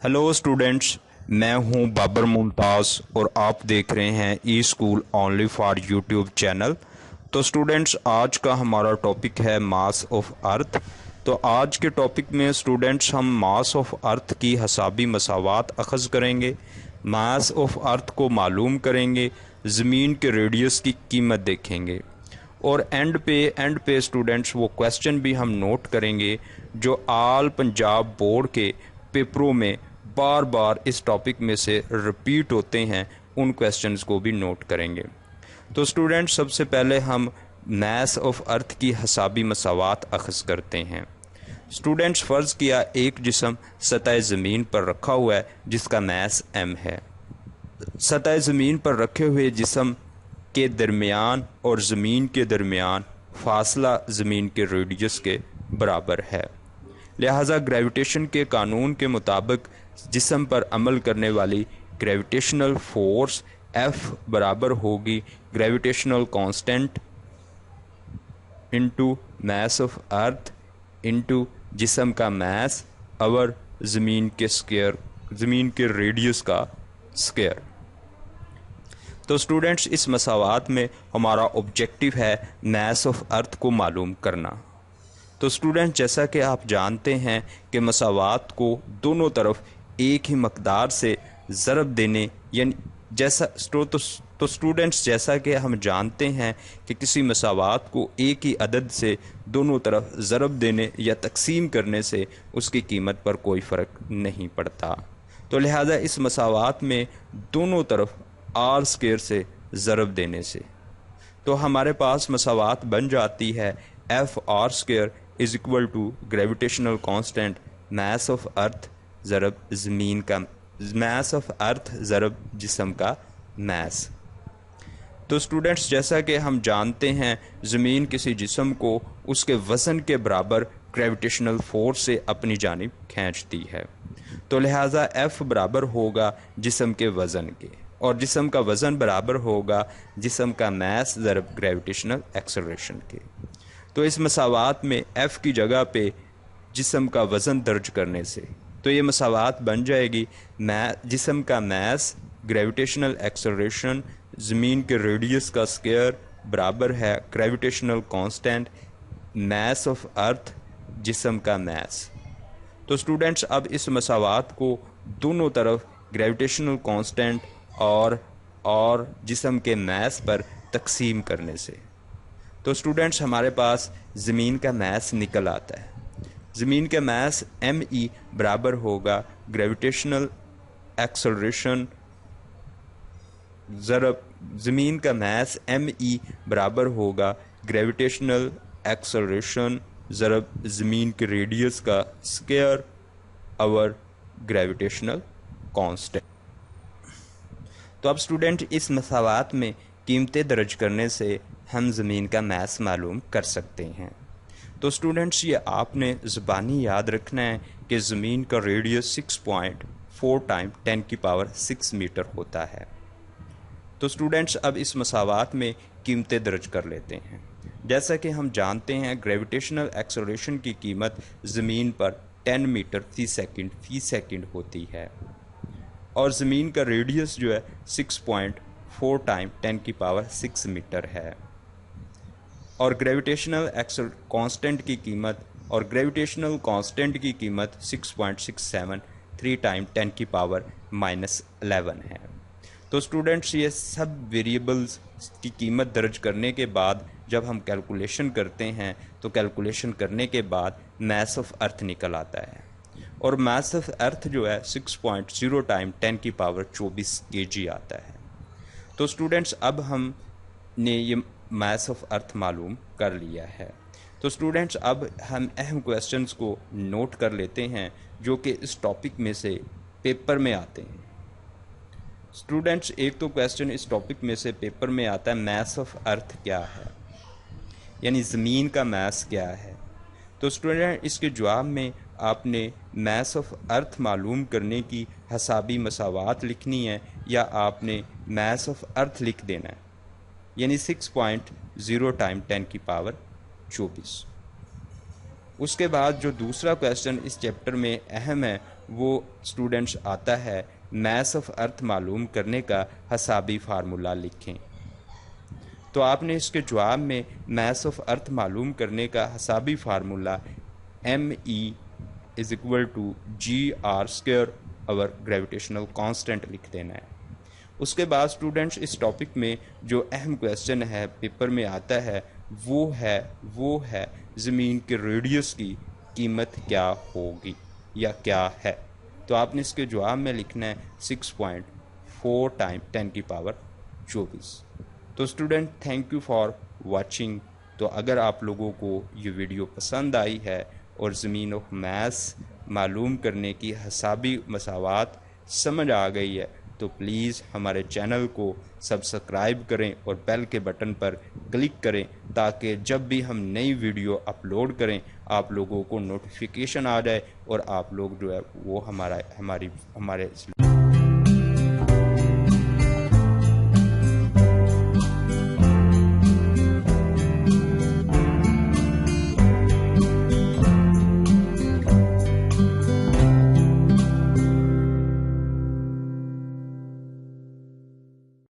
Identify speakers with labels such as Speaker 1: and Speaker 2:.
Speaker 1: Hello students, मैं हूं बाबर मुमताज़ और आप देख रहे हैं E school only for YouTube channel. तो स्टूडेंट्स, आज का हमारा टॉपिक है मास ऑफ अर्थ। तो आज के टॉपिक में स्टूडेंट्स हम मास ऑफ अर्थ की हिसाबी मसावात अखज़ करेंगे, मास ऑफ अर्थ को मालूम करेंगे, ज़मीन के रेडियस की कीमत देखेंगे और एंड पे स्टूडेंट्स वो क्वेश्चन भी हम नोट करेंगे जो आल पंजाब बोर्ड के पेपरों में बार बार इस टॉपिक में से रिपीट होते हैं, उन क्वेश्चंस को भी नोट करेंगे। तो स्टूडेंट्स, सबसे पहले हम मास ऑफ अर्थ की हिसाबी मसावात अखज़ करते हैं। स्टूडेंट्स, फ़र्ज़ किया एक जिस्म सतह ज़मीन पर रखा हुआ है जिसका मास m है। सतह ज़मीन पर रखे हुए जिस्म के दरमियान और ज़मीन के दरमियान फासला ज़मीन के रेडियस के बराबर है। लिहाजा ग्रेविटेशन के कानून के मुताबिक जिस्म पर अमल करने वाली ग्रेविटेशनल फोर्स F बराबर होगी gravitational constant into mass of earth into जिस्म का मास और ज़मीन के स्क्वायर, ज़मीन के रेडियस का स्क्वायर। तो स्टूडेंट्स, इस मसावात में हमारा ऑब्जेक्टिव है मास ऑफ अर्थ को मालूम करना। तो स्टूडेंट, जैसा कि आप जानते हैं कि मसावात को दोनों तरफ एक ही मकदार से ज़रब देने, यानी जैसा तो स्टूडेंट्स, जैसा कि हम जानते हैं कि किसी मसावात को एक ही अदद से दोनों तरफ ज़रब देने या तकसीम करने से उसकी कीमत पर कोई फ़र्क नहीं पड़ता। तो लिहाजा इस मसावात में दोनों तरफ आर स्क्वायर से ज़रब देने से तो हमारे पास मसावात बन जाती है F R square is equal to gravitational constant mass of earth ज़रब ज़मीन का मास ऑफ अर्थ ज़रब जिस्म का मास। तो स्टूडेंट्स, जैसा कि हम जानते हैं ज़मीन किसी जिस्म को उसके वज़न के बराबर ग्रेविटेशनल फोर्स से अपनी जानिब खींचती है। तो लिहाजा एफ़ बराबर होगा जिस्म के वज़न के और जिस्म का वज़न बराबर होगा जिस्म का मास ज़रब ग्रेविटेशनल एक्सेलरेशन के। तो इस मसावात में एफ़ की जगह पे जिस्म का वज़न दर्ज करने से तो ये मसावात बन जाएगी जिस्म का मास ग्रेविटेशनल एक्सेलरेशन ज़मीन के रेडियस का स्क्वायर बराबर है ग्रेविटेशनल कांस्टेंट मास ऑफ अर्थ जिस्म का मास। तो स्टूडेंट्स, अब इस मसावात को दोनों तरफ ग्रेविटेशनल कांस्टेंट और जिस्म के मास पर तकसीम करने से तो स्टूडेंट्स हमारे पास ज़मीन का मास निकल आता है। ज़मीन का मास ME बराबर होगा ग्रेविटेशनल एक्सेलरेशन ज़रब ज़मीन का मास ME बराबर होगा ग्रेविटेशनल एक्सेलरेशन ज़रब ज़मीन के रेडियस का स्क्वायर और ग्रेविटेशनल कांस्टेंट। तो अब स्टूडेंट, इस मसावात में कीमतें दर्ज करने से हम ज़मीन का मास मालूम कर सकते हैं। तो स्टूडेंट्स, ये आपने ज़बानी याद रखना है कि ज़मीन का रेडियस 6.4 टाइम 10 की पावर 6 मीटर होता है। तो स्टूडेंट्स, अब इस मसावात में कीमतें दर्ज कर लेते हैं। जैसा कि हम जानते हैं ग्रेविटेशनल एक्सेलरेशन की कीमत ज़मीन पर 10 मीटर फी सेकंड होती है और ज़मीन का रेडियस जो है 6.4 टाइम 10 की पावर 6 मीटर है और ग्रेविटेशनल कांस्टेंट की कीमत 6.673 टाइम 10 की पावर -11 है। तो स्टूडेंट्स, ये सब वेरिएबल्स की कीमत दर्ज करने के बाद जब हम कैलकुलेशन करते हैं तो कैलकुलेशन करने के बाद मास ऑफ अर्थ निकल आता है और मास ऑफ अर्थ जो है 6.0 टाइम 10 की पावर 24 kg आता है। तो स्टूडेंट्स, अब हमने ये मास ऑफ अर्थ मालूम कर लिया है। तो स्टूडेंट्स, अब हम अहम क्वेश्चंस को नोट कर लेते हैं जो कि इस टॉपिक में से पेपर में आते हैं। स्टूडेंट्स, एक तो क्वेश्चन इस टॉपिक में से पेपर में आता है मास ऑफ अर्थ क्या है, यानी ज़मीन का मास क्या है। तो स्टूडेंट, इसके जवाब में आपने मास ऑफ अर्थ मालूम करने की हिसाबी मसावात लिखनी है या आपने मास ऑफ अर्थ लिख देना है, यानी 6.0 टाइम 10 की पावर 24। उसके बाद जो दूसरा क्वेश्चन इस चैप्टर में अहम है وہ اسٹوڈنٹس آتا ہے میس آف ارتھ معلوم کرنے کا حسابی فارمولا لکھیں. تو آپ نے اس کے جواب میں میس آف ارتھ معلوم کرنے کا حسابی فارمولا ME=GR² اور گریویٹیشنل کانسٹنٹ لکھ دینا ہے. اس کے بعد اسٹوڈنٹس اس ٹاپک میں جو اہم کویسچن ہے پیپر میں آتا ہے وہ ہے زمین کے ریڈیوس کی قیمت کیا ہوگی یا کیا ہے. تو آپ نے اس کے جواب میں لکھنا ہے 6.4 × 10⁻²৪. تو student thank you for watching. تو اگر آپ لوگوں کو یہ ویڈیو پسند آئی ہے اور زمین آف میس معلوم کرنے کی حسابی مساوات سمجھ آ گئی ہے تو پلیز ہمارے چینل کو سبسکرائب کریں اور بیل کے بٹن پر کلک کریں تاکہ جب بھی ہم نئی ویڈیو اپلوڈ کریں آپ لوگوں کو نوٹیفیکیشن آ جائے اور آپ لوگ جو ہے وہ ہمارے